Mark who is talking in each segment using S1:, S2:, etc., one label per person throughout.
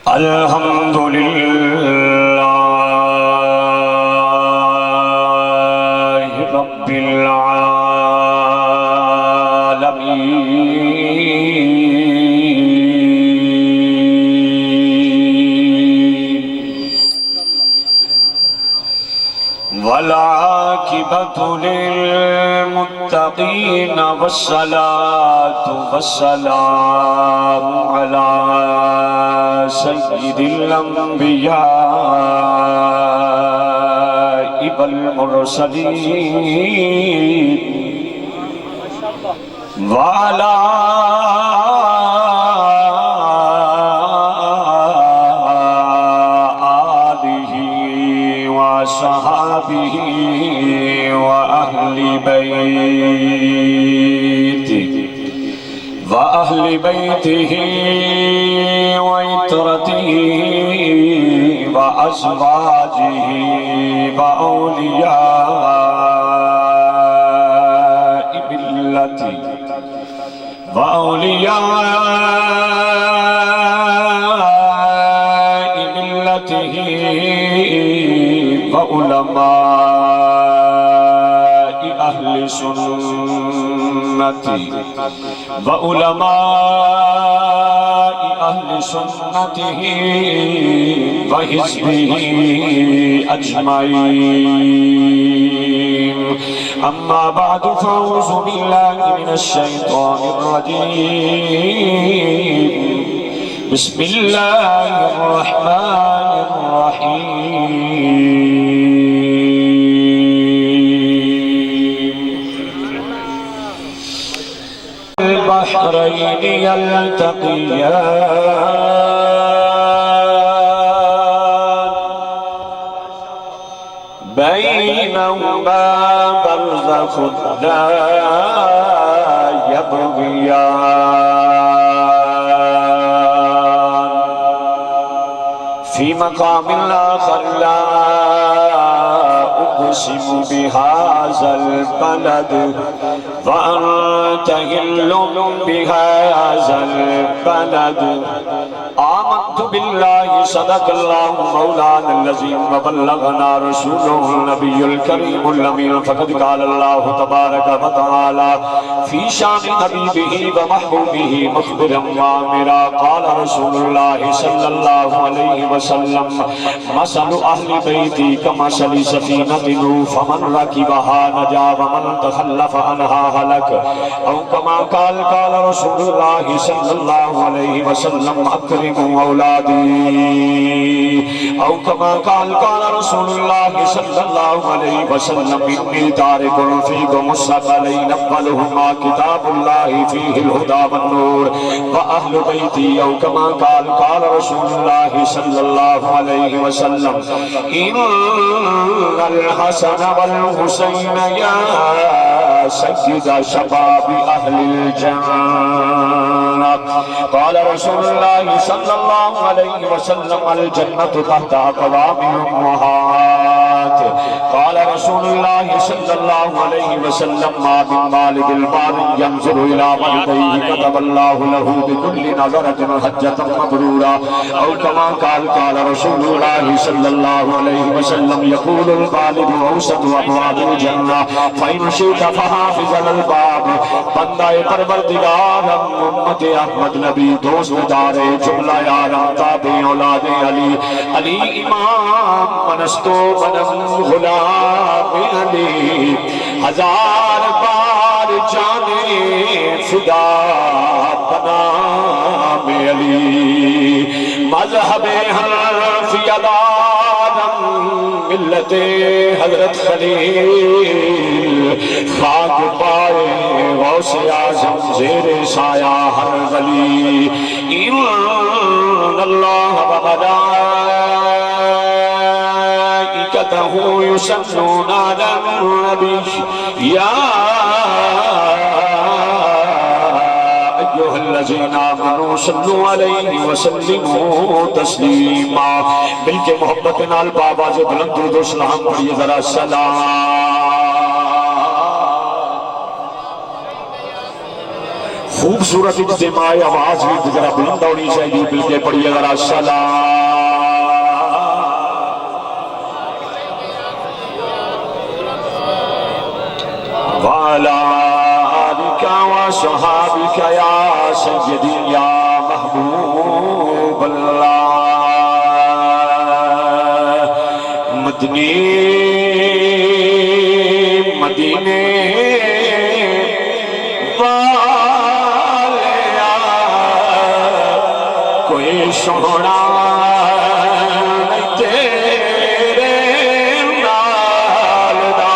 S1: الحمد لله رب العالمين والعاقبة للمتقين والصلاة والسلام على سيد الأنبياء والمرسلين وعلى آله وصحابه وأهل بيته وعترته وأزواجه وأولياء ملته وعلماء أهل سنته وحزبه أجمعين. أما بعد فأعوذ بالله من الشيطان الرجيم. بسم الله الرحمن الرحيم. البحرين يلتقيان بينهما برزخ لا يبغيان. في مقام آخر لا أقسم بهذا البلد وأنت حل بهذا البلد. آمنت بالله صدق الله مولانا العظيم وبلغنا رسوله النبي الكريم الأمين. فقد قال الله تبارك وتعالى في شان حبيبه ومحبوبه مخبرا وآمرا. قال رسول الله صلى الله عليه وسلم مثل أهل بيتي كمثل سفينة نوح فمن ركبها نجا ومن تخلف عنها هلك. أو كما قال رسول الله صلى الله عليه وسلم أكرموا أولادي. أو كما قال رسول الله صلى الله عليه وسلم إني تارك فيكم الثقلين أولهما كتاب الله فيه الهدى والنور وأهل بيتي. أو كما قال رسول الله صلى الله عليه وسلم إن الحسن والحسين يا سيد شباب أهل الجنة. قال رسول الله صلى الله عليه وسلم الجنة تحت أقدام الأمهات. قال رسول الله صلى الله عليه وسلم ما من والد البار ينظر إلى والديه كتب الله له بكل نظرة حجة مبرورة. أو كما قال رسول الله صلى الله عليه وسلم يقول الوالد أوسط أبواب الجنة فإن شئت فحافظ الباب. بندہ پروردگار امت احمد نبی دوست دار جملہ یارم تابع اولاد علی. علی امام منستو منم غلام علی. ہزار بار جانے فدا بنام علی. مذہب حنفی دارم ملت حضرت خلیل. خاک پائے غوث اعظم زیر سایہ ہر ولی. ان اللہ وملائکتہ یصلون علی النبی یا ایھا الذین آمنوا صلوا علیہ وسلموا تسلیما. مل کے محبت نال بابا جو بلند درود و سلام پڑھیے ذرا. سلام خوبصورت اجتماع آواز بھی ذرا بلند ہونی چاہیے مل کے پڑھیے ذرا سلام وعلى آلك وصحابك يا سيدي يا محبوب الله مدنی مدینے کوئی سونا تیرے نال دا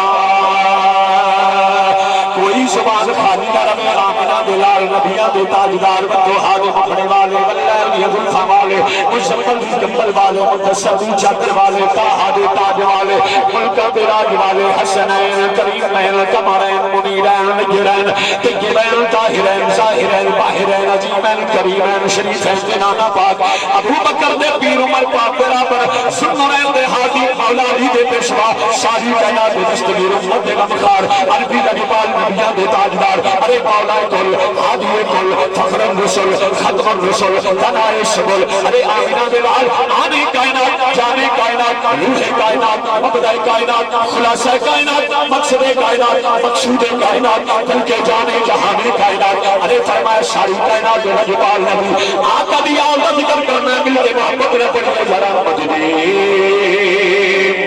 S1: کوئی زبان خالی نہ رہے آمنہ بلال نبیہ دے تاجدار بطوحا دے مکھڑے والے واللہ یدلخا والے مشمل دی کمبل والے مدسر دی چادر والے تاہا دے تاج والے ملکہ دے راج والے حسنین کریمین کمرین منیرین نجرین طیبین طاہرین ظاہرین باہرین عظیمین کریمین شریفین جنانا پاک ابو بکر دے پیر عمر پاک برابر سنورین دے حاجی مولا علی دے پیشوا ساری کائنات دے دستگیر امت دے غمخار عربی لگبال نبیان دے تاجدار ارے مولا کل حادی کل فخر الرسل ختم الرسل تنائے شغل ارے آمینہ دلال آنے کائنات جانے کائنات روح کائنات مبدع کائنات خلاصہ کائنات مقصد کائنات مقصود کائنات بلکہ جانے جہانے کائنات ارے فرمائے ساری کائنات دے لگبال نبی آقا دی آزاد ذکر کرنا ملتے محبت نہ پڑھئے ذرا مدینے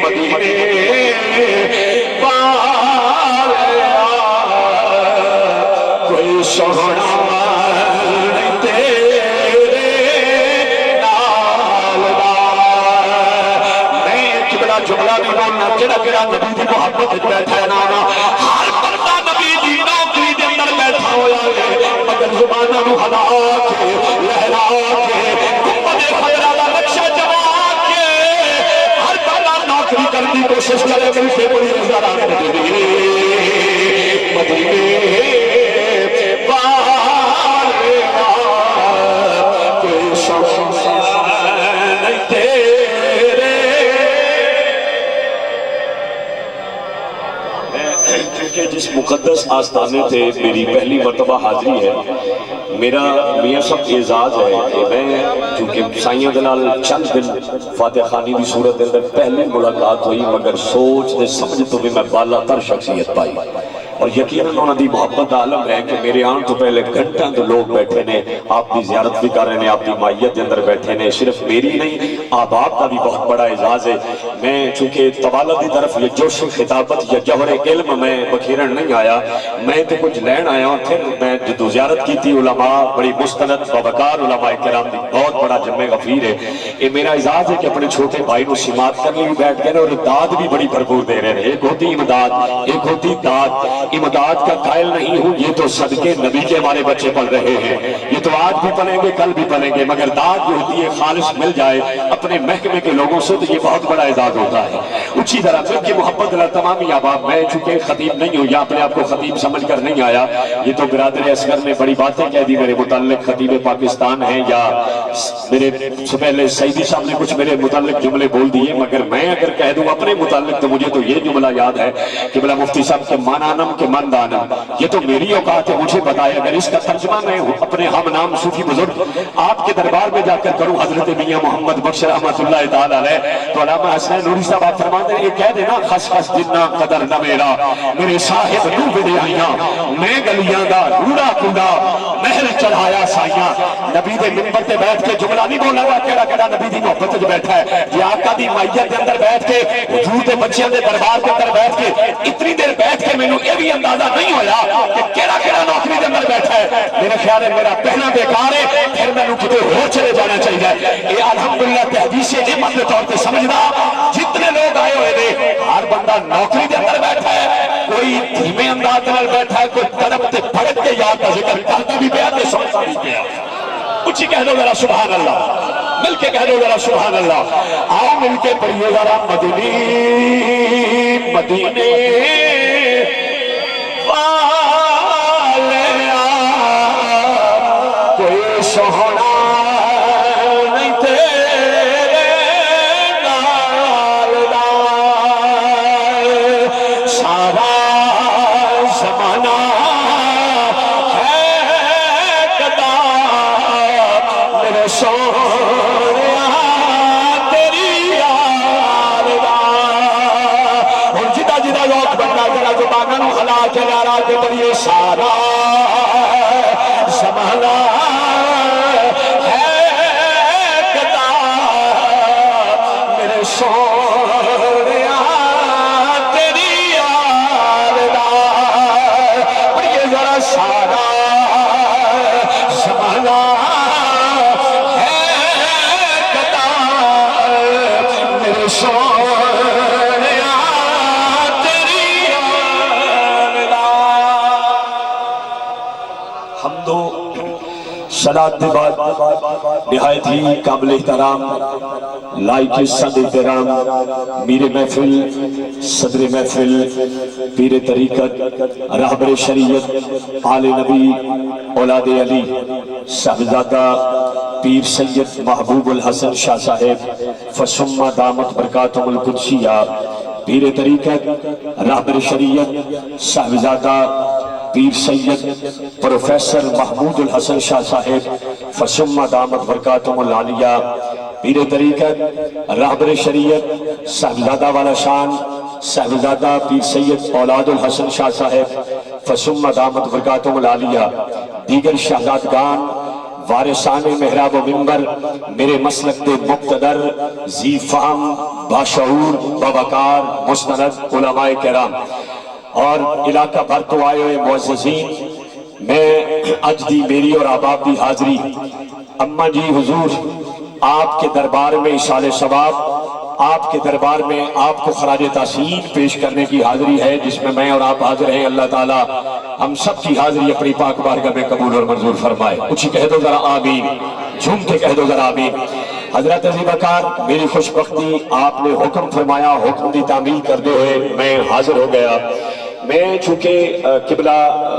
S1: مدینے والیا کوئی سونا تیرے نال دا میں کبلا جملہ بھی بولنا کیڑا کیڑا نبی دی محبت بیٹھا ہے نانا ہر بندہ نبی دی نوکری دے اندر بیٹھا ہویا ہے مگر زبانہ نو ہلا کے لہلا کے گنبد خضرا دا نقشہ جما کے ہر بندہ نوکری کرنے کی کوشش کرے مل کے بڑی نظارہ مدینے مدینے جس مقدس آستانے تھے میری پہلی مرتبہ حاضری ہے میرا میاں صاحب اعزاز ہے کہ میں چونکہ سائیاں دلال چند دن فاتح خانی دی صورت اندر پہلی ملاقات ہوئی مگر سوچ دے سمجھ تو بھی میں بالا تر شخصیت پائی اور یقیناً انہوں دی محبت عالم ہے کہ میرے آن تو پہلے گھنٹوں تو لوگ بیٹھے نے آپ دی زیارت بھی کر رہے ہیں آپ دی مائیت کے اندر بیٹھے نے صرف میری نہیں آپ کا بھی بہت بڑا اعزاز ہے میں چونکہ طوالت دی طرف یہ جوش خطابت یا جوہر علم میں بکھیرن نہیں آیا میں تو کچھ لین آیا ہوں پھر میں جدو زیارت کی تھی علماء بڑی مستند بابکار علماء کرام دی بہت بڑا جمع غفیر ہے یہ میرا اعزاز ہے کہ اپنے چھوٹے بھائی کو سماعت کرنے بھی بیٹھ گئے اور داد بھی بڑی بھرپور دے رہے ہیں ایک ہوتی امداد ایک ہوتی داد امداد کا قائل نہیں ہوں یہ تو صدقے نبی کے ہمارے بچے پل رہے ہیں یہ تو آج بھی پلیں گے کل بھی پلیں گے مگر داد جو ہوتی ہے خالص مل جائے اپنے محکمے کے لوگوں سے تو یہ بہت بڑا اعزاز ہوتا ہے اچھی طرح مل کی محبت اللہ تمامی احباب میں چونکہ خطیب نہیں ہوں یا اپنے آپ کو خطیب سمجھ کر نہیں آیا یہ تو برادر اصغر نے بڑی باتیں کہہ دی میرے متعلق خطیب پاکستان ہیں یا میرے سے پہلے سعیدی صاحب نے کچھ میرے متعلق جملے بول دیے مگر میں اگر کہہ دوں اپنے متعلق تو مجھے تو یہ جملہ یاد ہے کہ بلا مفتی صاحب کے مانانم کے مندانم یہ تو میری اوقات ہے مجھے بتائے اگر اس کا ترجمہ میں اپنے ہم نام صوفی بزرگ آپ کے دربار میں جا کر کروں حضرت میاں محمد بخش رحمت اللہ تعالی علیہ تو علامہ حسین نوری صاحب آپ فرماتے ہیں یہ کہہ دینا خس خس جنہ قدر نہ میرا میرے صاحب نو بدیائیاں میں گلیاں دا روڑا کنڈا محل چڑھایا سائیاں نبی دے منبر تے بیٹھ کے جملہ نہیں بولا گا کیڑا کیڑا نبی دی محبت تے بیٹھا ہے یہ آقا دی مائیت کے اندر بیٹھ کے وجود بچیاں دے دربار کے اندر بیٹھ کے اتنی دیر بیٹھ کے میں یہ بھی اندازہ نہیں ہویا کہ کیڑا کیڑا نوکری کے اندر بیٹھا ہے میرے خیال ہے میرا پہلا بیکار ہے پھر میں کتے ہو چلے جانا چاہیے یہ الحمدللہ تحدیث نعمت کے طور پہ سمجھنا جتنے لوگ آئے ہوئے نے ہر بندہ نوکری کے اندر بیٹھا ہے کوئی دھیمے انداز میں بیٹھا ہے کوئی طرف تے پڑھ کے یاد کا ذکر کرتا بھی پیا تے سمجھتا بھی پیا کچھ ہی کہہ دو ذرا سبحان اللہ مل کے کہہ دو ذرا سبحان اللہ آؤ مل کے پڑھیے ذرا مدنی مدینے کوئی سونا نہیں تیرے نال دا سارا زمانہ ہے آگے بڑھیے سارا زمانہ ہے گدا میرے سونیا تیری یاد دا بڑھیے ذرا سارا زمانہ ہے گدا میرے سونیا تیری یاد دا حمد و صلاة کے بعد نہایت ہی قابل احترام لائق صد احترام میر محفل صدر محفل پیر طریقت رہبر شریعت آل نبی اولاد علی صاحبزادہ پیر سید محبوب الحسن شاہ صاحب فسمہ دامت برکاتہم القدسیہ پیر طریقت رہبر شریعت صاحبزادہ پیر سید پروفیسر محمود الحسن شاہ صاحب فسمہ دامت برکاتہم العالیہ پیر طریقت رہبر شریعت صاحبزادہ والا شان صاحبزادہ پیر سید اولاد الحسن شاہ صاحب فسمہ دامت برکاتہم العالیہ دیگر شہزادگان وارثان محراب و منبر میرے مسلک دے مقتدر ذی فہم باشعور باوقار مستند علماء کرام اور علاقہ بھر تو آئے ہوئے معززین میں اج دی میری اور آپ دی حاضری اماں جی حضور آپ کے دربار میں اشارے ثواب آپ کے دربار میں آپ کو خراج تحسین پیش کرنے کی حاضری ہے جس میں اور آپ حاضر ہیں اللہ تعالیٰ ہم سب کی حاضری اپنی پاک بارگاہ میں قبول اور منظور فرمائے اچھی کہہ دو ذرا آمین جھوم کے کہہ دو ذرا آمین حضرت عزیز بکار میری خوش بختی آپ نے حکم فرمایا حکم دی تعمیل کرتے ہوئے میں حاضر ہو گیا میں چونکہ قبلہ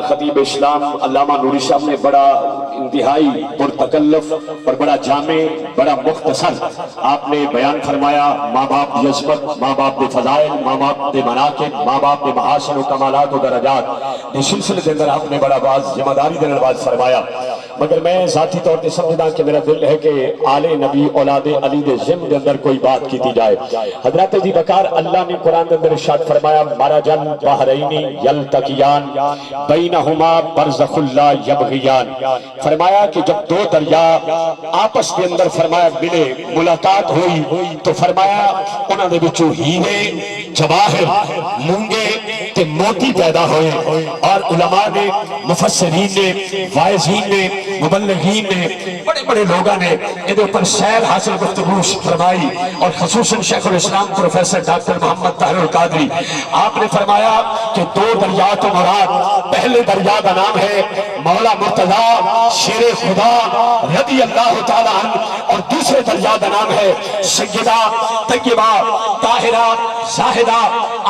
S1: خطیب اسلام علامہ نوری صاحب نے بڑا انتہائی پرتکلف اور بڑا جامع بڑا مختصر آپ نے بیان فرمایا ماں باپ دی عظمت ماں باپ دے فضائل ماں باپ دے مناقب ماں باپ دے محاسن و کمالات و درجات اس سلسلے کے اندر آپ نے بڑا باز ذمہ داری دے نواز فرمایا مگر میں ذاتی طور پر سمجھدا کہ میرا دل ہے کہ آل نبی اولاد علی دے ذم دے اندر کوئی بات کیتی جائے حضرت جی بکار اللہ نے قرآن دے اندر ارشاد فرمایا مرجل بحرین یلتقیان بینہما برزخ لا یبغیان فرمایا کہ جب دو دریا آپس کے اندر فرمایا ملے ملاقات ہوئی تو فرمایا انہاں دے وچوں ہیرے جواہر مونگے تے موتی پیدا ہوئے اور علماء نے مفسرین نے واعظین نے مبلغین نے بڑے بڑے لوگاں نے ادھے اوپر سیر حاصل گفتگو فرمائی اور خصوصاً شیخ الاسلام پروفیسر ڈاکٹر محمد طاہر القادری آپ نے فرمایا کہ دو دریا تو مراد پہلے دریا کا نام ہے مولا مرتضی شیر خدا رضی اللہ تعالیٰ عنہ اور دوسرے دریا کا نام ہے سیدہ طیبہ طاہرہ زاہدہ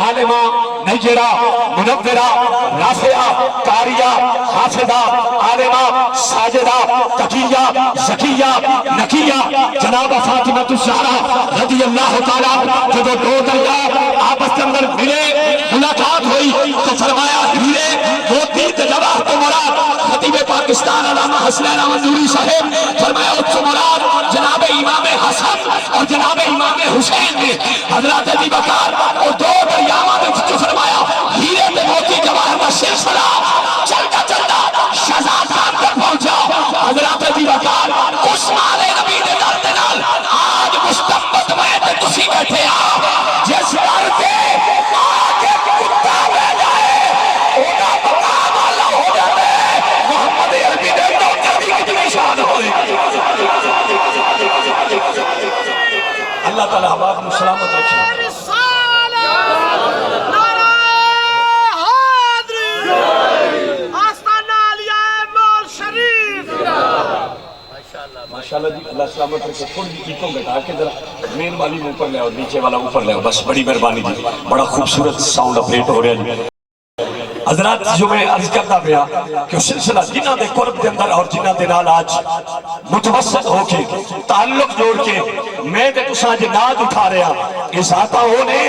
S1: عالمہ نیرہ منورہ رافعہ قاریہ حافظہ عالمہ ساجدہ تقیہ زکیہ نقیہ جناب فاطمہ الزہرا رضی اللہ تعالیٰ جب دو دریا آپس کے اندر ملے ملاقات ہوئی تو فرمایا ہیرے موتی جواہر تو مراد خطیب پاکستان علامہ حسنین احمد نوری صاحب فرمایا اس سے مراد جناب امام حسن اور جناب امام حسین نے حضرت علی بکار اور دو دریاواں نے جو فرمایا ہیرے تے موتی جواہر کا سلسلہ چلتا چلتا شہزاد خان تک پہنچا حضرت علی بکار اس مالے نبی نے درد نال آج مستمت میں تے تسی بیٹھے آ جس در کے آگے کتا بے جائے اونا مقام اللہ ہو جاتے محمد عربی نے تو کبھی کتنی شان ہوئی اللہ تعالیٰ ہم آپ کو سلامت رکھیں ماشاءاللہ جی اللہ سلامت رکھے تھوڑی جی کیپوں گھٹا کے ذرا مین والی اوپر لے اور نیچے والا اوپر لے بس بڑی مہربانی جی بڑا خوبصورت ساؤنڈ اپریٹ ہو رہا جی حضرات جو میں عرض کرتا پیا کہ سلسلہ جنہ دے قرب دے اندر اور جنہ دے نال آج متوسط ہو کے تعلق جوڑ کے میں تے تساں جے ناد اٹھا رہا اس ذاتہ ہونے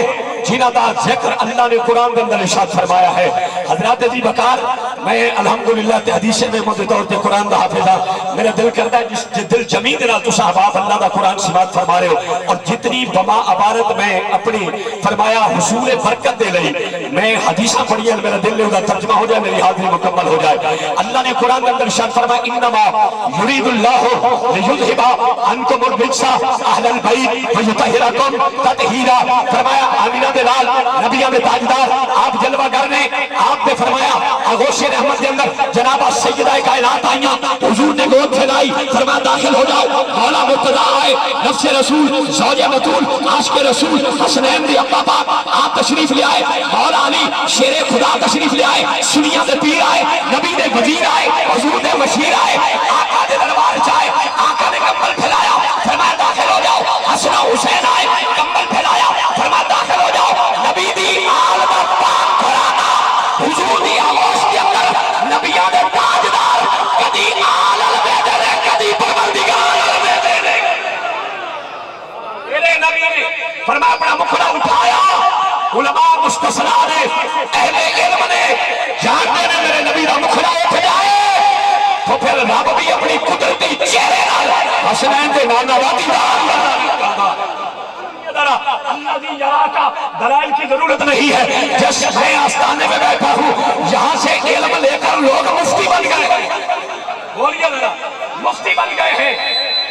S1: جنہ دا ذکر اللہ نے قرآن دے اندر ارشاد فرمایا ہے حضرات عزیز بکار میں الحمدللہ تے حدیث میں مدد طور تے قرآن دا حافظ ہاں میرا دل کرتا ہے جس دل جمی دے نال تساں احباب اللہ دا قرآن سماعت فرما رہے ہو اور جتنی بما عبارت میں اپنی فرمایا حصول برکت دے لئی میں حدیثاں پڑھی ہیں میرا دل دا ترجمہ ہو جائے میری حاضری مکمل ہو جائے اللہ نے قرآن اندر ارشاد فرمایا انما یرید اللہ لیذھب عنکم الرجس اہل البیت ویطہرکم تطہیرا فرمایا آمینہ دے لال نبیوں دے تاجدار آپ جلوہ گر نے آپ نے فرمایا آغوش رحمت کے اندر جناب سیدہ کائنات آئیاں حضور نے گود پھیلائی فرمایا داخل ہو جاؤ مولا مرتضیٰ آئے نفس رسول زوجہ بطول عاشق رسول حسنین دی ابا پاک آپ تشریف لے آئے مولا علی شیر خدا تشریف لے آئے سنیاں دے پیر آئے نبی دے وزیر آئے حضور دے مشیر آئے آقا دے دربار جائے آقا نے کمبل پھیلایا فرمایا داخل ہو جاؤ حسن حسین آئے کمبل پھیلایا فرمایا داخل ہو جاؤ نبی دی آل دا پاک گھرانا حضور دی آغوش کے اندر نبیان دے تاجدار کدی آل البیدر کدی پروردگار البیدر میرے نبی نے فرمایا اپنا مکھڑا اٹھایا علماء مستثنا نے اہل علم نے جانتے نے میرے نبی دا مکھڑا اٹھ جائے تو پھر رب بھی اپنی قدرتی چہرے نال حسنین دے نانا واتی دا اللہ دی یرا کا دلائل کی ضرورت نہیں ہے جس میں آستانے میں بیٹھا ہوں یہاں سے علم لے کر لوگ مفتی بن گئے بولیے ذرا مفتی بن گئے ہیں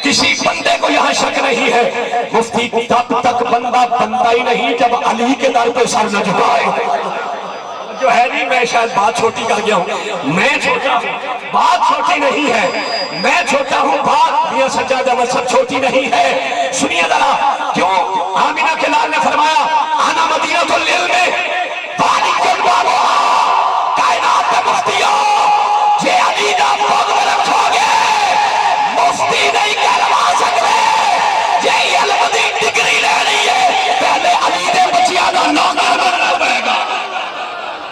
S1: کسی بندے کو یہاں شک نہیں ہے مفتی تب تک بندہ بنتا ہی نہیں جب علی کے در پہ سر نہ جھکائے جو ہے نہیں میں شاید بات چھوٹی کر گیا ہوں میں چھوٹا ہوں بات چھوٹی نہیں ہے میں چھوٹا ہوں بات میاں سجاد احمد سب چھوٹی نہیں ہے سنیے ذرا کیوں آمینہ کے لال نے فرمایا انا مدینۃ العلم بارک البابا کائنات میں مفتیوں جے علی دا پگ میں رکھو گے مفتی نہیں کروا سکتے جے علم دی ڈگری لینی ہے پہلے علی دے بچیاں دا نوکر بننا پڑے گا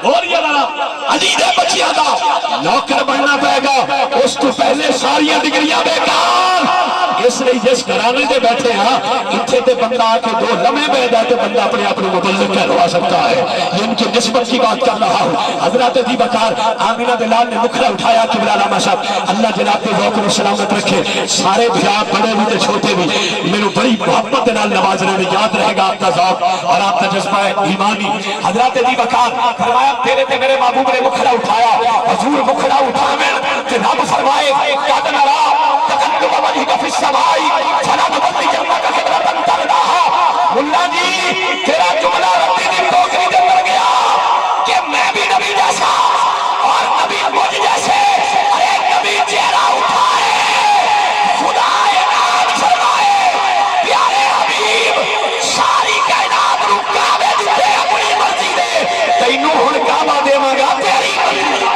S1: بولیے ذرا علی دے بچیاں دا نوکر بننا پڑے گا اس تو پہلے ساریاں ڈگریاں بیکار اس لئے جس گھرانے دے بیٹھے ہیں اتھے تے بندہ آکے دو لمحے بیٹھا تے بندہ اپنے اپنے مبلغ کہلوا سکتا ہے یہ ان کی نسبت کی بات کر رہا ہوں حضرت دی بکار آمینہ دلال نے مکھڑا اٹھایا قبلہ علامہ صاحب اللہ جناب کے ذوق و سلامت رکھے سارے بھیاں بڑے بھی تے چھوٹے بھی میرے بڑی محبت دلال نواز رہے یاد رہے گا آپ کا ذوق اور آپ کا جذبہ ایمانی حضرت دی بکار فرمایا تیرے تے میرے محبوب نے مکھڑا اٹھایا حضور مکھڑا اٹھاویں تے رب فرمائے قد نرا تقلب وجهك في السماء فلنولينك قبلة ترضاها ملا جی تیرا جملہ ربی دی ٹوکری دے اندر گیا کہ میں بھی نبی جیسا اور نبی مجھ جیسے ارے نبی چہرہ اٹھائے خدا انعام فرمائے پیارے حبیب ساری کائنات رکاوے دیتے اپنی مرضی دے تینوں ہن کعبہ دیواں گا تیری مرضی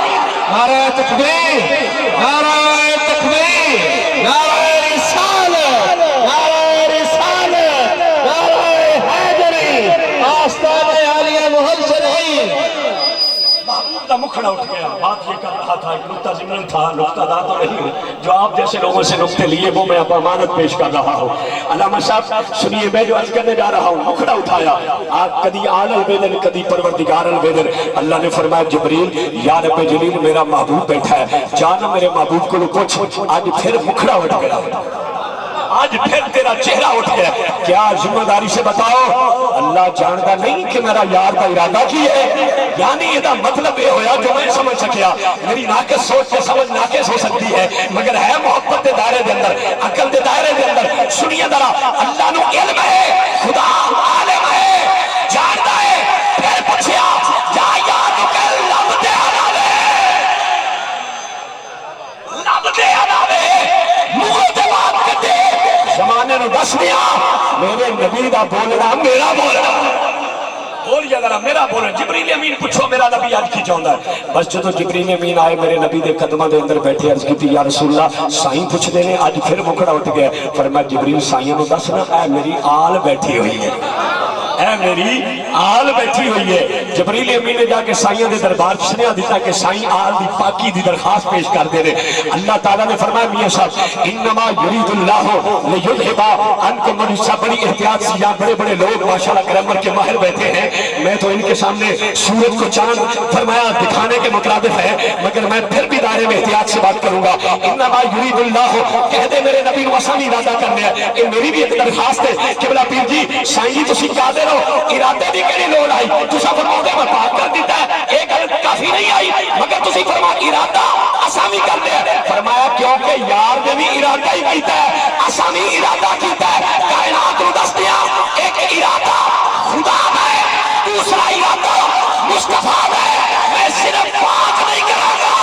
S1: نعرہ تکبیر نعرہ تکبیر نعرہ رسالت نعرہ رسالت نعرہ حیدری آستان عالیہ محمد محبوب دا مکھڑا اٹھ گیا بات یہ کر رہا تھا ایک نکتہ ضمن تھا نکتہ دا تو نہیں جو آپ جیسے لوگوں سے نکتے لیے وہ میں آپ امانت پیش کر رہا ہوں علامہ صاحب سنیے میں جو عرض کرنے جا رہا ہوں مکھڑا اٹھایا آج کدی آل البیدر کدی پروردگار البیدر اللہ نے فرمایا جبریل یا رب جلیل میرا محبوب بیٹھا ہے جانا میرے محبوب کو پوچھ آج پھر مکھڑا اٹھ گیا آج پھر تیرا چہرہ اٹھ گیا کیا ذمہ داری سے بتاؤ اللہ جانتا نہیں کہ میرا یار کا ارادہ کی ہے یعنی یہ مطلب یہ ہویا جو میں سمجھ سکیا میری ناقص سوچ سے سمجھ ناقص ہو سکتی ہے مگر ہے محبت دے دائرے دے اندر عقل دے دائرے دے اندر سنیے ذرا اللہ نو علم ہے خدا عالم ہے جانتا ہے پھر پوچھیا جا یاد کر لب دے علاوے لب دے علاوے منہ دے بات کر دے زمانے نو دس دیا میرے نبی دا بولنا میرا بولنا بولیے ذرا میرا بولنا جبریل امین پوچھو میرا نبی آج کی چاہتا ہے بس جو جبریل امین آئے میرے نبی دے قدمہ دے اندر بیٹھے عرض کی تھی یا رسول اللہ سائیں پوچھ دینے آج پھر مکھڑا اٹھ گیا فرمایا جبریل سائیں نو دس نا اے میری آل بیٹھی ہوئی ہے اے میری آل بیٹھی ہوئی ہے. جبریل امین نے جا کے سائیوں دے دربار سنیا دیتا کہ سائیں آل دی پاکی دی درخواست پیش کر دے رہے. اللہ تعالیٰ نے فرمایا میاں صاحب انما یرید اللہ لیذھب عنکم الرجس. بڑی احتیاط سے یہاں بڑے بڑے لوگ ماشاءاللہ گرامر کے ماہر بیٹھے ہیں. میں تو ان کے سامنے سورج کو چاند فرمایا دکھانے کے مترادف ہے مگر میں پھر بھی دائرے میں احتیاط سے بات کروں گا. انما یرید اللہ کہہ دے میرے نبی نو اساں ارادہ کرنے ہیں. یہ میری بھی ایک درخواست ہے کہ بلا پیر جی سائیں جی تسی کہہ دے رہو ارادے دی کیڑی لوڑ آئی. تساں فرماؤ میں پاک کر دیتا ہے ایک گل کافی نہیں آئی مگر تسی فرما ارادہ اساں بھی کر دے. فرمایا کیونکہ یار نے بھی ارادہ ہی کیتا ہے اساں بھی ارادہ کیتا ہے. کائنات کو دس دیا ایک ارادہ خدا ہے دوسرا ارادہ مصطفیٰ ہے. میں صرف پاک نہیں کراں گا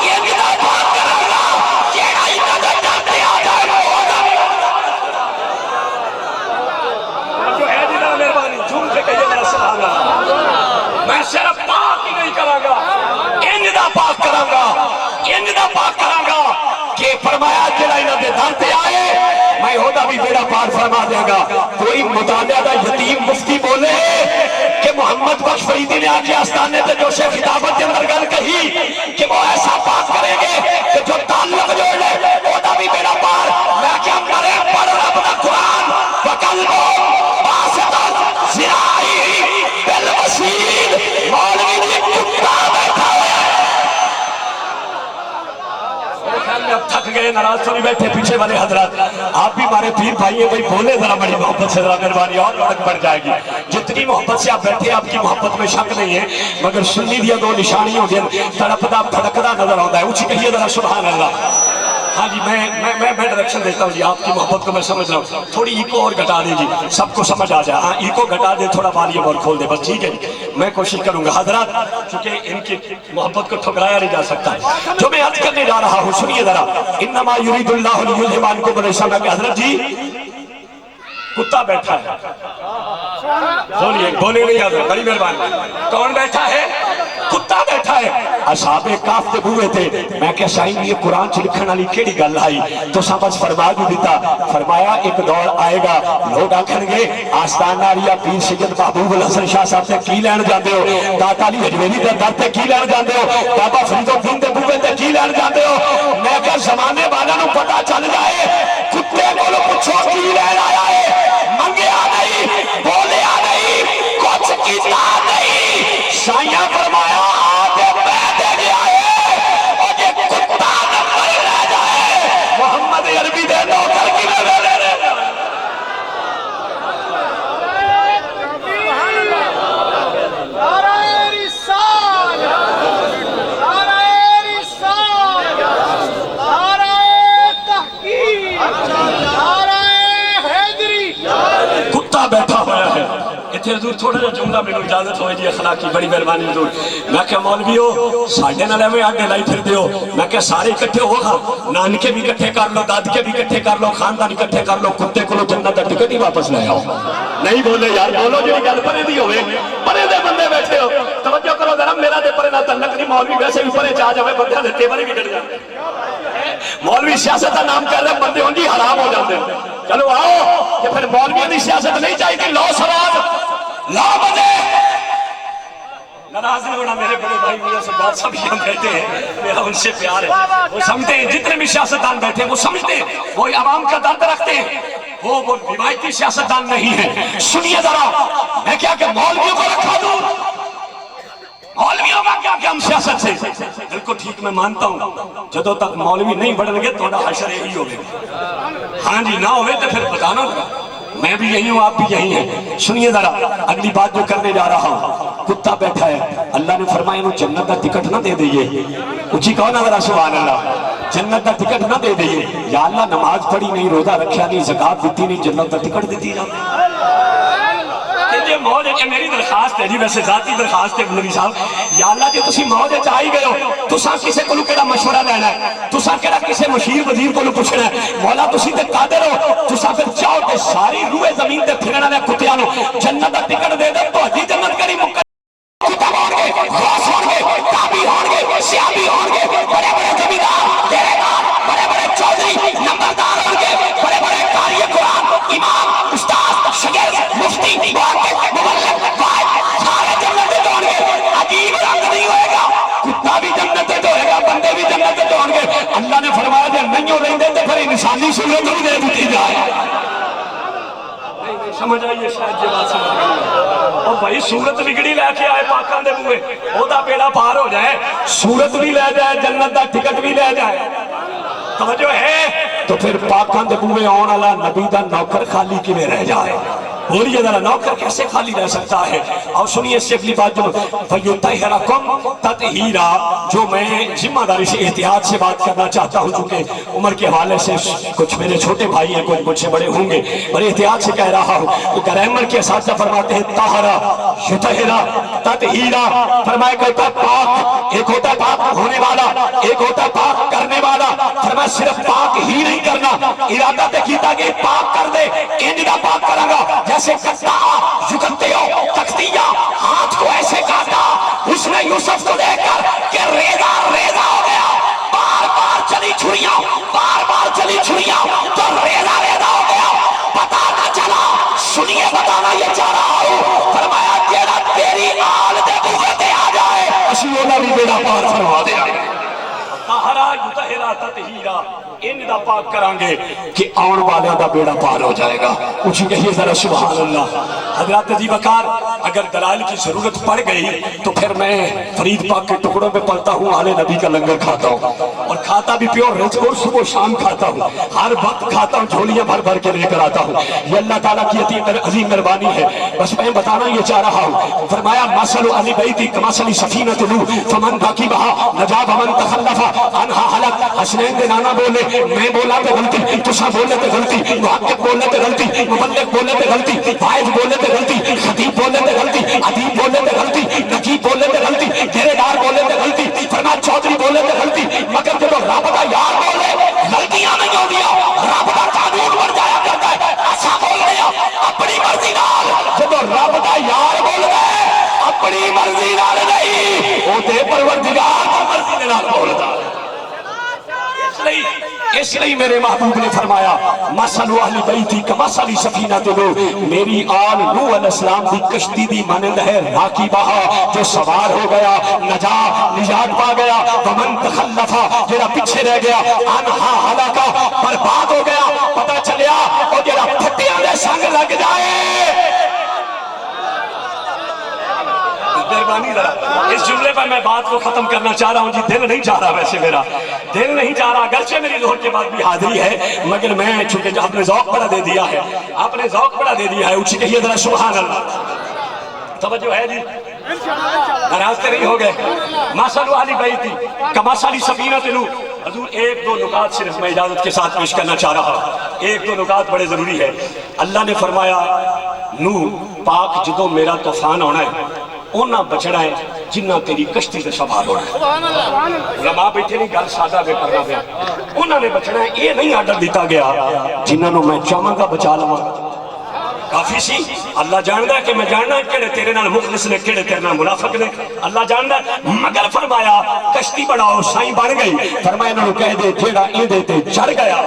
S1: یہ بھی پاک کراں گا جیڑا ارادہ جانتے آ جائے جو ہے جنہاں مہربانی جھوم کے کہیے میرا سبحان اللہ. میں صرف پاک ہی نہیں کراں گا انج دا پاک کراں گا انج دا پاک کراں گا کہ فرمایا جڑا انہاں دے در تے آئے میں ہودا بھی بیڑا پار فرما دیا گا. کوئی مطالعہ دا یتیم مفتی بولے کہ محمد بخش فریدی نے آج آستانے تے جو شیخ خطابت کے اندر گل کہی کہ وہ ایسا پاک کریں گے کہ جو تعلق جوڑ لے ہودا بھی بیڑا پار. میں کیا کرے پڑھ رب دا قرآن وقلبو باسطت ذراعی بالوسیل. مولوی جی کتا بیٹھا ہوا ہے. اب تھک گئے ناراض تو نہیں بیٹھے پیچھے والے حضرات آپ بھی ہمارے پیر بھائی ہیں بھائی بولے ذرا بڑی محبت سے ذرا مہربانی اور لڑک بڑھ جائے گی. جتنی محبت سے آپ بیٹھے آپ کی محبت میں شک نہیں ہے مگر سنی دیا دو نشانیوں دیں تڑپدا پھڑکدا نظر آتا ہے. اونچی کہیے ذرا سبحان اللہ. ہاں جی میں ڈائریکشن دیتا ہوں جی. آپ کی محبت کو میں سمجھ رہا ہوں. تھوڑی ایکو اور گھٹا دیں جی سب کو سمجھ آ جائے. ہاں ایکو گھٹا دے تھوڑا والیوم اور کھول دے بس ٹھیک ہے جی. میں کوشش کروں گا حضرات چونکہ ان کی محبت کو ٹھکرایا نہیں جا سکتا. جو میں عرض کرنے جا رہا ہوں سنیے ذرا انما یرید اللہ لیذھب عنکم الرجس. کہ حضرت جی کتا بیٹھا ہے بولیے بولے نہیں حضرت بڑی مہربانی. کون بیٹھا ہے؟ کتا بیٹھا ہے. اصحاب کہف تے بوئے تھے. میں کہ سائیں یہ قرآن چ لکھن والی کیڑی گل آئی تو سمجھ فرما بھی دیتا. فرمایا ایک دور آئے گا لوگ آکھن گے آستانہ آریا پیر سید محبوب الحسن شاہ صاحب تے کی لین جاندے ہو داتا علی حجویری دے در تے کی لین جاندے ہو بابا فرید الدین دے بوئے تے کی لین جاندے ہو. میں کہ زمانے والا نو پتہ چل جائے کتے کولوں پوچھو کی لین آیا ہے منگیا نہیں بولیا نہیں کچھ کیتا نہیں. سائیاں فرمایا آدھے پیدے گیا ہے اور یہ کتا نمبر رہ جائے محمد عربی دے نوکر کی میں رہ رہے کتا بیٹھا ہوا ہے. اتنے حضور تھوڑا جا جملہ میں اجازت ہوئے جی اخلاقی بڑی مہربانی حضور. میں کہ مولوی ہو ساڑھے نالے میں آگے لائی پھر دیو. میں کہ سارے اکٹھے ہو گا نانکے بھی اکٹھے کر لو دادکے بھی اکٹھے کر لو خاندان اکٹھے کر لو کتے کو لو جنت دا ٹکٹ ہی واپس لے آؤ. نہیں بولے یار بولو جو گل پرے دی ہوئے پرے دے بندے بیٹھے ہو توجہ کرو ذرا میرا دے پرے نہ تعلق نہیں. مولوی ویسے بھی پرے چاہ جاوے بندے دے ٹیبل بھی گڑ جائے. مولوی سیاست کا نام کر رہے بندے ہوں جی حرام ہو جاتے ہیں. چلو آؤ کہ پھر مولویوں کی سیاست نہیں چاہیے لو سراج لا بجے. ناراض نہیں ہونا میرے بڑے بھائی میاں سردار سب یہاں بیٹھے ہیں میرا ان سے پیار ہے. وہ سمجھتے ہیں جتنے بھی سیاستدان بیٹھے ہیں وہ سمجھتے ہیں وہ عوام کا درد رکھتے ہیں. وہ روایتی سیاستدان نہیں ہے. سنیے ذرا میں کیا کہ مولویوں کو رکھا دوں مولویوں کا کیا کہ ہم سیاست سے دل کو ٹھیک میں مانتا ہوں جدو تک مولوی نہیں بڑھن گے تو حشر یہی ہوگی. ہاں جی نہ ہوئے تو پھر بتانا میں بھی یہی ہوں آپ بھی یہی ہیں. سنیے ذرا اگلی بات جو کرنے جا رہا ہوں. کتا بیٹھا ہے اللہ نے فرمایا انہوں جنت کا ٹکٹ نہ دے دئیے. اچھی کہو نا ذرا سبحان اللہ. جنت کا ٹکٹ نہ دے دئیے. یا اللہ نماز پڑھی نہیں روزہ رکھیا نہیں زکات دیتی نہیں جنت کا ٹکٹ دیتی جاتی. موج ہے میری درخواست ہے جی ویسے ذاتی درخواست ہے مولوی صاحب. یا اللہ جی تسی موج چاہی گئے ہو تساں کسے کو کیڑا مشورہ لینا ہے تساں کیڑا کسے مشیر وزیر کو پوچھنا ہے. مولا تسی تے قادر ہو تساں پھر چاہو تے ساری روئے زمین تے پھرن والے کتیاں نو جنت دا ٹکٹ دے دے تو ہی جنت کری مکر. کتا ہون گے غوث ہون گے تابی ہون گے سیابی ہون گے بڑے بڑے زمیندار تیرے نام بڑے بڑے چودھری نمبردار ہون گے بڑے بڑے قاری قرآن امام استاد شاگرد مفتی محقق لیندے تے پھر انسانی صورت بھی دے دیتی جائے.
S2: سمجھ آئیے شاید یہ بات سمجھ آئیے. اور بھائی صورت بگڑی لے کے آئے پاکاں دے بوئے او دا بیڑا پار ہو جائے, صورت بھی لے جائے, جنت دا ٹکٹ بھی لے جائے, توجہ ہے,
S1: تو پھر پاکاں دے بوئے آن والا نبی دا نوکر خالی کیویں رہ جائے؟
S2: بولیے ذرا نوکر کیسے خالی رہ سکتا ہے؟ اور سنیے اس سے اگلی بات جو فَيُطَهِّرَكُمْ تَطْهِيرًا, جو میں ذمہ داری سے احتیاط سے بات کرنا چاہتا ہوں, چونکہ عمر کے حوالے سے کچھ میرے چھوٹے بھائی ہیں, کچھ مجھ سے بڑے ہوں گے, بڑے احتیاط سے کہہ رہا ہوں. وہ گرامر کے اساتذہ فرماتے ہیں طہرا یطہرا تطہیرا, فرمایا کرتا ہے پاک, ایک ہوتا ہے پاک ہونے والا, ایک ہوتا ہے پاک کرنے والا. فرمایا صرف پاک ہی نہیں کرنا, ارادہ تے کیتا کہ پاک کر دے, انج دا پاک کرا گا جیسے کٹا جھکتے ہو تختیہ, ہاتھ کو ایسے کاٹا اس نے یوسف کو دیکھ کر کہ ریزہ ریزہ ہو گیا, بار بار چلی چھریاں, بار بار چلی چھریاں تو ریزہ ریزہ ہو گیا, پتا نہ چلا. سنیے بتانا یہ چاہ رہا ہوں, فرمایا جیڑا تیری آل دے بوئے تے آ جائے
S1: اسی اونا بھی بیڑا پار فرما دے آئے.
S2: طہرا یطہرا تطہیرا, ان دا پاک کران گے
S1: کہ آن والے دا بیڑا پار ہو جائے گا. اچھی کہیے ذرا سبحان اللہ.
S2: حضرات عزیز وقار, اگر دلائل کی ضرورت پڑ گئی تو پھر میں فرید پاک کے ٹکڑوں پہ پڑھتا ہوں, آل نبی کا لنگر کھاتا ہوں, اور کھاتا بھی پیور رچ, اور صبح شام کھاتا ہوں, ہر وقت کھاتا ہوں, جھولیاں بھر بھر کے لے کر آتا ہوں. یہ اللہ تعالیٰ کی عظیم مہربانی ہے. بس میں بتانا یہ چاہ رہا ہوں, فرمایا مثل اہل بیتی کمثل سفینۃ نوح فمن رکبھا نجا ومن تخلف عنہا ہلک. حسنین دے نانا بولے, میں بولا تے غلطی, تسا بولے تے غلطی, محقق بولے تے غلطی, مبلغ بولے تے غلطی, فائز بولے تے غلطی, خطیب بولے تے غلطی, ادیب بولے تے غلطی, نقیب بولے تے غلطی, ڈیرے دار بولے تے غلطی, فرمایا چودھری بولے تے غلطی, مگر جب رب دا یار بولے غلطیاں نہیں ہوندیاں, رب دا قانون بن جایا کرتا ہے. ایسا بول رہے ہیں اپنی مرضی نال, جب رب دا یار بول رہے اپنی مرضی نال نہیں, او تے پروردگار دی مرضی نال بولدا.
S1: اس لئے میرے محبوب نے فرمایا مثل اہل بیتی کمثل سفینۃ نوح, میری آل نوح علیہ السلام دی کشتی دی مانند ہے راکبھا, جو سوار ہو گیا, نجا نجات پا گیا, ومن تخلف جڑا پیچھے رہ گیا, انہا ہلاکا برباد ہو گیا. پتہ چلیا او جڑا پھٹیاں دے سنگ لگ جائے.
S2: مہربانی ذرا اس جملے پر میں بات کو ختم کرنا چاہ رہا ہوں جی. دل نہیں چاہ رہا, ویسے میرا دل نہیں چاہ رہا, اگرچہ میری ظہر کے بعد بھی حاضری ہے, مگر میں چونکہ آپ نے ذوق بڑا دے دیا ہے, آپ نے ذوق بڑا دے دیا ہے. اچھی کہیے ذرا سبحان اللہ. توجہ ہے جی, ناراض نہیں ہو گئے. مثل اہل بیتی کمثل سفینۃ نوح. حضور ایک دو نکات صرف میں اجازت کے ساتھ پیش کرنا چاہ رہا ہوں, ایک دو نکات بڑے ضروری ہے. اللہ نے فرمایا نوح پاک جدو میرا طوفان ہونا ہے اونا بچڑا ہے جنہ تیری کشتی سے سوار ہونا ہے. علماء بیٹھے نہیں, گل سادہ بے کرنا پیا, انہوں نے بچنا ہے. یہ نہیں آرڈر دیتا گیا جنہوں نے میں چاہاں گا بچا لوں, کافی سی. اللہ جاندا ہے کہ میں جاننا کہڑے تیرے نال مخلص نے, کہڑے تیرے نال منافق نے, اللہ جاندا ہے. مگر فرمایا کشتی بڑھاؤ, سائیں بن گئی. فرمایا انہوں نے کہہ دے جیڑا ایندے تے چڑھ گیا,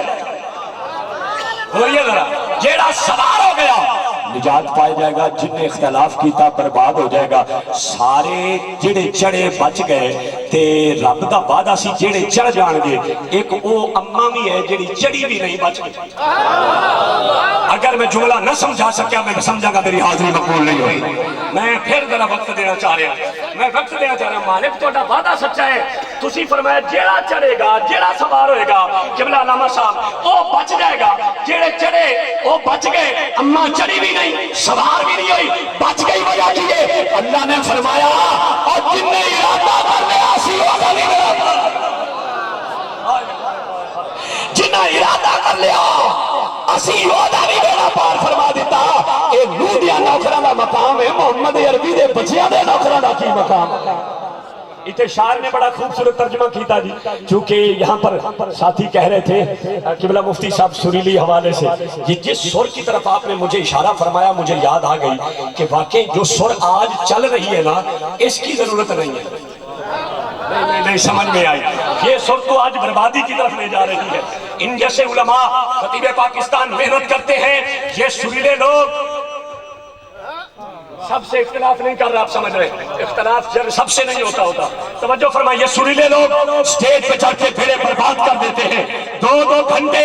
S2: بولیے ذرا, جیڑا سوار ہو گیا
S1: نجات پائے جائے گا, جن نے اختلاف کیتا برباد ہو جائے گا. سارے جڑے چڑھے بچ گئے تے رب دا وعدہ سی جڑے چڑھ جان گے. ایک او اماں بھی ہے جڑی چڑھی بھی نہیں بچ گئی. اگر میں جملہ نہ سمجھا سکیا میں سمجھا گا میری حاضری مقبول نہیں ہوئی. میں پھر ذرا وقت دینا چاہ رہا ہوں, میں وقت دینا چاہ رہا ہوں. مالک تہاڈا وعدہ سچا ہے, تسی فرمایا جیڑا چڑھے گا, جیڑا سوار ہوئے گا, قبلہ علامہ صاحب او بچ جائے گا. جیڑے چڑھے او بچ گئے, اماں چڑھی بھی نہیں, سوار بھی نہیں ہوئی, بچ گئی. وجہ کی ہے اللہ نے فرمایا اور جن نے ارادہ کر لیا سی وعدہ نہیں میرا, جنہ ارادہ کر لیا اسی وعدہ نہیں میرا پار فرما دیتا. اے نوح دیا نوکران دا مقام ہے, محمد عربی دے بچیاں دے نوکران دا کی مقام ہے.
S2: اتنے شاعر نے بڑا خوبصورت ترجمہ کیتا جی, چونکہ یہاں پر ساتھی کہہ رہے تھے قبلہ مفتی صاحب سریلی حوالے سے, یہ جس سر کی طرف آپ نے مجھے اشارہ فرمایا مجھے یاد آ گئی کہ واقعی جو سر آج چل رہی ہے نا اس کی ضرورت نہیں ہے. نہیں سمجھ میں آئی, یہ سر تو آج بربادی کی طرف لے جا رہی ہے. ان جیسے علماء خطیب پاکستان محنت کرتے ہیں, یہ سریلے لوگ سب سے اختلاف نہیں کر رہا، آپ سمجھ رہے ہیں، اختلاف سب سے نہیں ہوتا توجہ فرمائیے، سریلے لوگ سٹیج پہ چڑھ کے بھیڑے برباد کر دیتے ہیں، 2-2 گھنٹے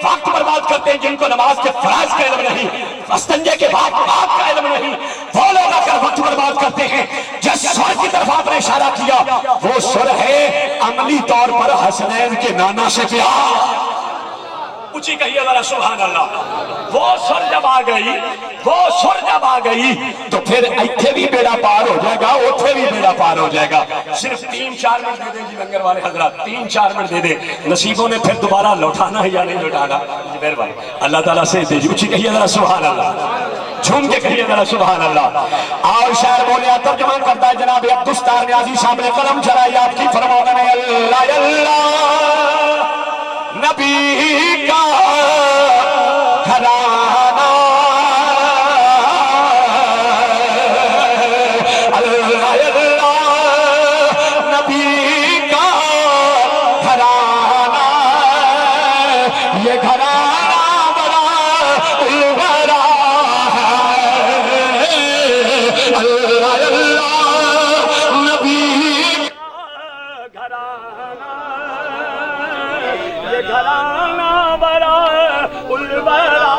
S2: وقت برباد کرتے ہیں، جن کو نماز کے فرائض کا علم نہیں، استنجے کے بعد بات کا علم نہیں، وہ لوگ آ کر وقت برباد کرتے ہیں۔ جس سر کی طرف آپ نے اشارہ کیا وہ سر ہے عملی طور پر حسنین کے نانا سے پیار۔ اونچی کہیے ذرا سبحان اللہ۔ وہ سر جب آ گئی
S1: تو پھر ایتھے بھی بیڑا پار ہو جائے گا، اوتھے بھی بیڑا پار ہو جائے گا۔
S2: صرف 3-4 منٹ دے دیں جی لنگر والے حضرات، 3-4 منٹ دے دیں، نصیبوں نے پھر دوبارہ لوٹانا ہے یا نہیں لوٹانا جی مہربانی اللہ تعالیٰ سے دے جی۔ اونچی کہیے ذرا سبحان اللہ، جھوم کے کہیے ذرا سبحان اللہ۔ اور شاعر بولیا، ترجمان کرتا ہے جناب عبدالستار نیازی صاحب نے قلم چلائی، آپ کی فرمانے میں اللہ اللہ نبی کا گھرانہ، اللہ اللہ نبی کا گھرانہ، یہ گھرانہ بڑا البرا ہے، اللہ اللہ نبی کا گھرانہ، یہ گھرانہ بڑا البرا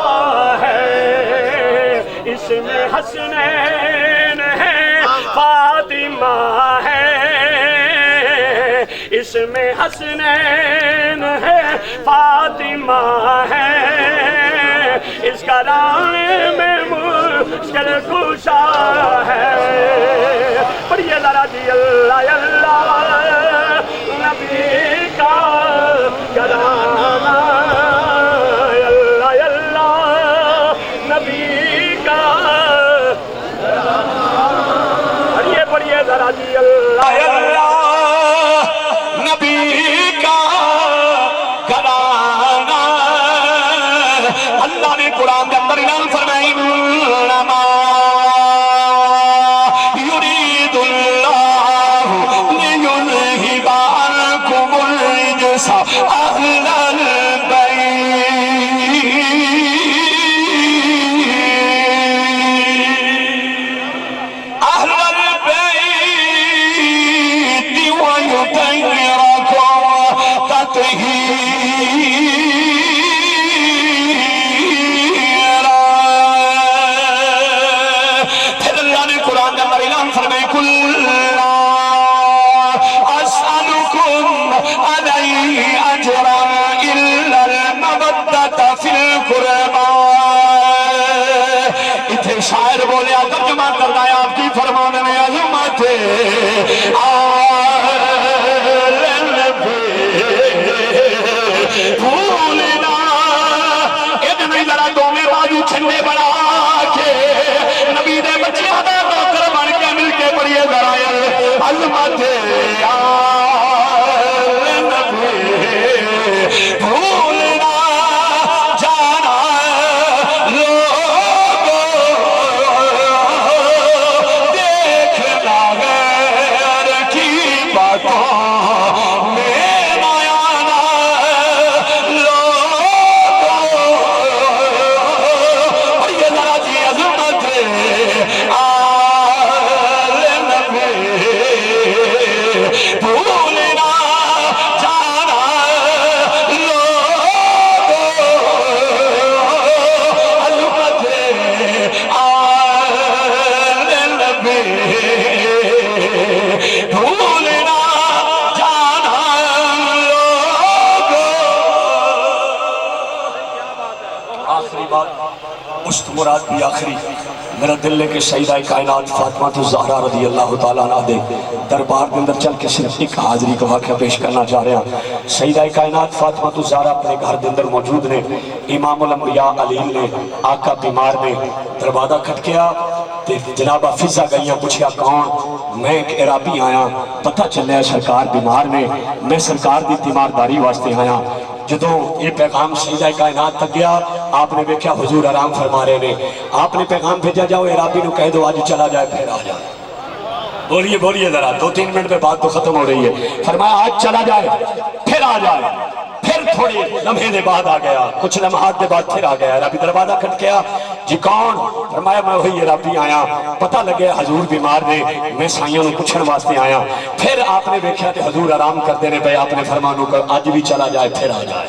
S2: ہے، اس میں حسنین ہے فاطمہ ہے، اس میں حسنین ہے فاطمہ ہے، اس گھرانے میں مشکل کشا ہے۔ پڑھیے ذرا جی اللہ اللہ نبی کا گھرانہ، اللہ اللہ نبی کا گھرانہ، پڑھیے ذرا جی اللہ اللہ نبی کا گھرانہ۔ اللہ نے قرآن کے اندر اعلان فرمائی، انما یرید اللہ لیذہب عنکم الرجس اہل البیت، اہل البیت ویطہرکم تطہیرا۔ پھر اللہ نے قرآن کے اندر اعلان فرمائے، کل لا اسألکم علیہ اجرا الا المودۃ فی القربى۔ اتھے شاعر بولیا، ترجمہ کرنا ہے آپ کی فرمان میں عظمت بھولنا، ادھر ذرا دو میں بازو چھنڈے بنا کے نبی دے بچیاں دا نوکر بن کے مل کے پڑھیے ذرا عظمت بھولنا جانا لوگوں، دیکھنا غیر کی باتوں میں نہ آنا لوگوں، اور یہ ذرا جی عظمت آل نبی، بھولنا جانا لوگوں، عظمت آل نبی، بھولنا جانا لوگوں۔ آخری بات، مشت مراد بھی آخری، میرا دل لے کے سیدہ کائنات فاطمہ الزہرا رضی اللہ تعالیٰ عنہ دے دربار کے اندر چل کے صرف ایک حاضری کا واقعہ پیش کرنا چاہ رہے ہیں۔ سیدہ کائنات فاطمہ الزہرا اپنے گھر کے اندر موجود نے، امام الانبیاء علی نے، آقا بیمار نے، دروازہ کھٹکیا تے جناب حافظہ گئیاں، پوچھیا کون؟ میں ایک عرابی آیا، پتہ چلیا سرکار بیمار نے، میں سرکار دی تیمارداری واسطے آیا۔ جدوں یہ پیغام سیدہ کائنات تک گیا، آپ نے دیکھا حضور آرام فرما رہے نے، آپ نے پیغام بھیجا، جاؤ عرابی نو کہہ دو آج چلا جائے پھر آ جائے۔ بولیے ذرا، 2-3 منٹ میں بات تو ختم ہو رہی ہے۔ فرمایا آج چلا جائے پھر آ جائے، پھر پھر تھوڑے لمحے دے بعد آ گیا، کچھ لمحات دے بعد پھر آ گیا، رابی دروازہ کھٹکیا، جی کون؟ فرمایا میں وہی رابی آیا، پتہ لگے حضور بیمار نے، میں سائیوں نو پوچھن واسطے آیا۔ پھر آپ نے دیکھا کہ حضور آرام کرتے رہے، آپ نے فرمانو کہ آج بھی چلا جائے پھر آ جائے،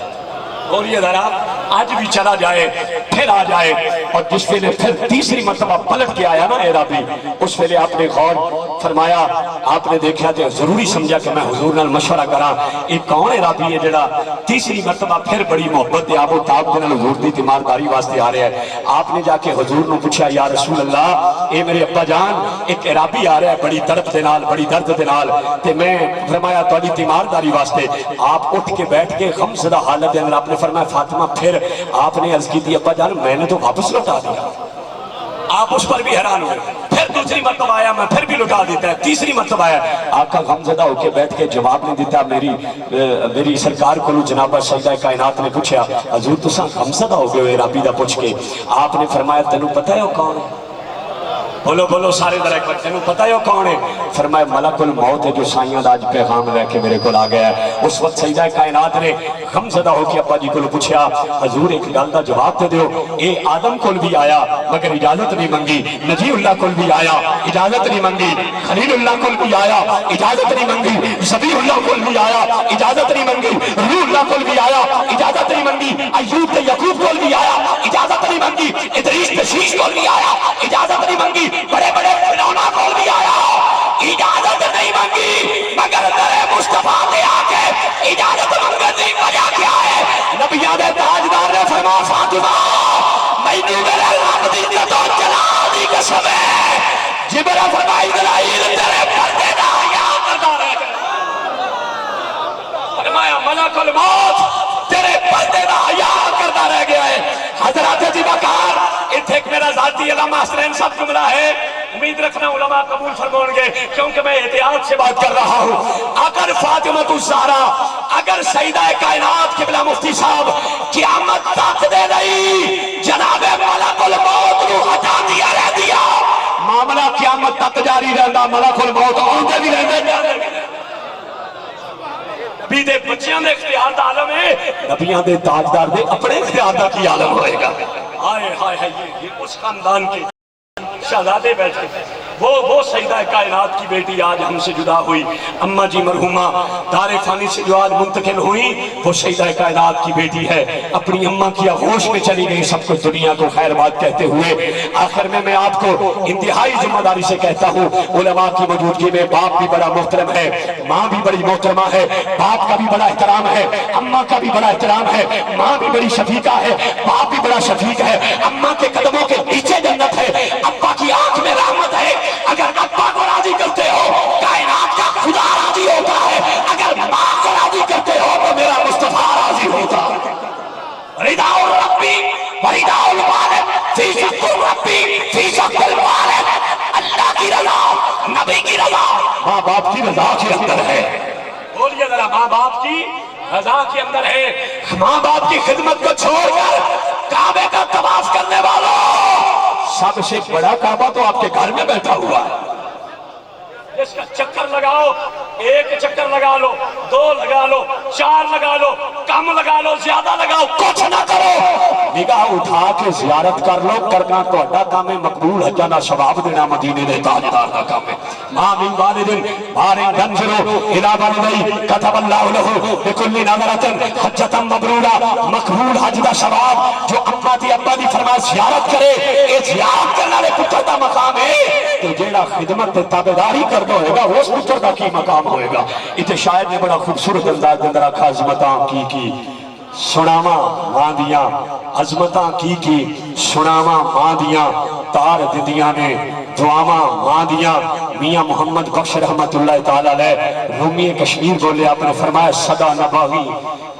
S2: اور یہ ذرا آج بھی چلا جائے پھر آ جائے۔ اور جس ویلے پھر تیسری مرتبہ پلٹ کے آیا نا اے رابی، اس ویلے آپ نے غور فرمایا، آپ نے دیکھا کہ ضروری سمجھا کہ میں حضور نال مشورہ کرا، ایک کون ہے رابی ہے جڑا تیسری مرتبہ پھر بڑی محبت دے آب و تاب دے نال حضور دی تیمارداری واسطے آ رہا ہے۔ آپ نے جا کے حضور نو پوچھا یا رسول اللہ اے میرے ابا جان ایک رابی آ رہا ہے بڑی تڑپ دے نال بڑی درد دے نال، تے میں فرمایا تہاڈی تیمارداری واسطے۔ آپ اٹھ کے بیٹھ کے غمزدہ حالت دے اندر آپ نے فرمایا فاطمہ، پھر آپ نے عرض کی تھی ابا جان میں نے تو واپس لوٹا دیا۔ آپ اس پر بھی حیران ہوئے، پھر دوسری مرتبہ آیا میں پھر بھی لٹا دیتا ہے، تیسری مرتبہ آیا آقا غمزدہ ہو کے بیٹھ کے جواب نہیں دیتا۔ میری سرکار کو جناب سیدہ کائنات نے پوچھا حضور تساں غمزدہ ہو گئے رابی دا پوچھ کے؟ آپ نے فرمایا تینوں پتہ ہے وہ کون ہے؟ بولو بولو سارے در ایک وقت، تینوں پتہ ہے وہ کون ہے؟ فرمایا ملک الموت ہے جو سائیاں دا آج پیغام لے کے میرے کو آ گیا ہے۔ اس وقت سیدہ کائنات نے غمزدہ ہو کے ابا جی کو پوچھا حضور ایک گل دا جواب دے دیو، اے آدم کول بھی آیا مگر اجازت نہیں منگی، نجی اللہ کول بھی آیا اجازت نہیں منگی، خلیل اللہ کول بھی آیا اجازت نہیں منگی، ذبیح اللہ کول بھی آیا اجازت نہیں منگی، روح اللہ کول بھی آیا اجازت نہیں منگی، ایوب تے یعقوب کول بھی آیا اجازت نہیں منگی، ادریس تے شیش کول بھی آیا اجازت نہیں منگی، بڑے بڑے فرعوناں کول بھی آیا اجازت نہیں منگی، مگر در مصطفیٰ دے آ کے اجازت منگن دی وجہ کیا ہے؟ نبیوں دے تاجدار نے فرمایا فاطمہ مینوں میرے رب دی عزت و جلال دی قسم ہے جبرائیل فرمایا اسرائیل تیرے پردے دا حیا کرتا رہ گیا، فرمایا ملک الموت تیرے پردے دا حیا کرتا رہ گیا ہے۔ حضرات جی بکار اتھے ایک میرا ذاتی علامہ حسنین صاحب جملہ ہے، امید رکھنا علماء قبول فرمائیں گے کیونکہ میں احتیاط سے بات کر رہا ہوں۔ اگر فاطمہ الزہرا اگر سیدہ کائنات قبلہ مفتی صاحب قیامت تک دے نہیں جناب ملک الموت کو ہٹا دیا رہ دیا، معاملہ قیامت تک جاری رہتا، ملک الموت آتے بھی رہتے۔ نبی دے بچیاں دے اختیار دا عالم ہے، نبیاں دے تاجدار دے اپنے اختیار دا کی عالم ہوئے گا۔ آئے ہائے ہائے یہ اس خاندان کے شہزادے بیٹھے، وہ سیدہ کائنات کی بیٹی آج ہم سے جدا ہوئی، اماں جی مرحومہ دار فانی سے جو آج منتقل ہوئی، وہ سیدہ کائنات کی بیٹی ہے، اپنی اماں کی آغوش میں چلی گئی، سب کچھ دنیا کو خیر بات کہتے ہوئے۔ آخر میں آپ کو انتہائی ذمہ داری سے کہتا ہوں، علماء کی موجودگی میں باپ بھی بڑا محترم ہے، ماں بھی بڑی محترمہ ہے، باپ کا بھی بڑا احترام ہے، اماں کا بھی بڑا احترام ہے، ماں بھی بڑی شفیقہ ہے، باپ بھی بڑا شفیق ہے، اماں کے قدموں کے نیچے جنت ہے، ابا کی آنکھ میں رحمت ہے۔ اگر ابا کو راضی کرتے ہو کائنات کا خدا راضی ہوتا ہے، اگر ماں کو راضی کرتے ہو تو میرا مصطفیٰ راضی ہوتا ہے۔ رضا ربی ورضا الوالد فی شق ربی فی شق الوالد، اللہ کی رضا نبی کی رضا ماں باپ کی رضا کے اندر ہے۔ بولیے ذرا ماں باپ کی رضا کے اندر ہے۔ ماں باپ کی خدمت کو چھوڑ کر کعبے کا طواف کرنے والوں، سب سے بڑا کعبہ تو آپ کے گھر میں بیٹھا ہوا ہے، اس کا چکر لگاؤ، ایک چکر لگا لو، دو لگا لو، چار لگا لو، کم لگا لو، زیادہ لگاؤ، کچھ نہ کرو، نگاہ اٹھا کے زیارت کر لو، کرنا تو اڈا کام ہے، مقبول حجانہ ثواب دینا مدینے دے تاجدار کا کام ہے۔ ماں من والد بارن تنظروا الى والدی كتب اللہ لہ بکل نظرۃ حجۃ مبرورہ، مقبول حج دا ثواب جو اماں دی ابا دی فرما زیارت کرے، اے زیارت کرنے والے پتر دا مقام ہے، تو جیڑا خدمت تے تابعداری کردا ہوئے گا اس پتر دا کی مقام ہوئے گا۔ اتنے شاعر نے بڑا خوبصورت انداز اندر آکھا عظمتاں کی سناواں ماں دیاں، عظمتاں کی سناواں ماں دیاں، تار ددیاں نے دعاواں ماں دیاں۔ میاں محمد بخش رحمت اللہ تعالی علیہ رومی کشمیر بولے، آپ نے فرمایا صدا نباغی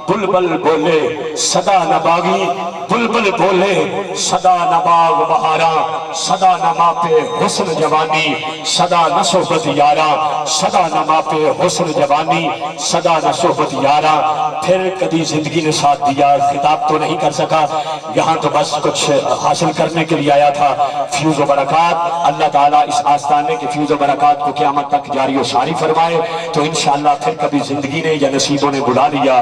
S2: بلبل بولے صدا نباغی، بلبل بولے صدا نباغ بہاراں، صدا نما پہ حسن جوانی، صدا نہ صحبت یاراں، صدا نما پہ حسن جوانی، صدا نہ صحبت یاراں۔ پھر کبھی زندگی نے ساتھ دیا، خطاب تو نہیں کر سکا، یہاں تو بس کچھ حاصل کرنے کے لیے آیا تھا، فیوز و برکات۔ اللہ تعالیٰ اس آستانے کے فیوز و برکات کو قیامت تک جاری و ساری فرمائے۔ تو انشاءاللہ پھر کبھی زندگی نے یا نصیبوں نے بلا لیا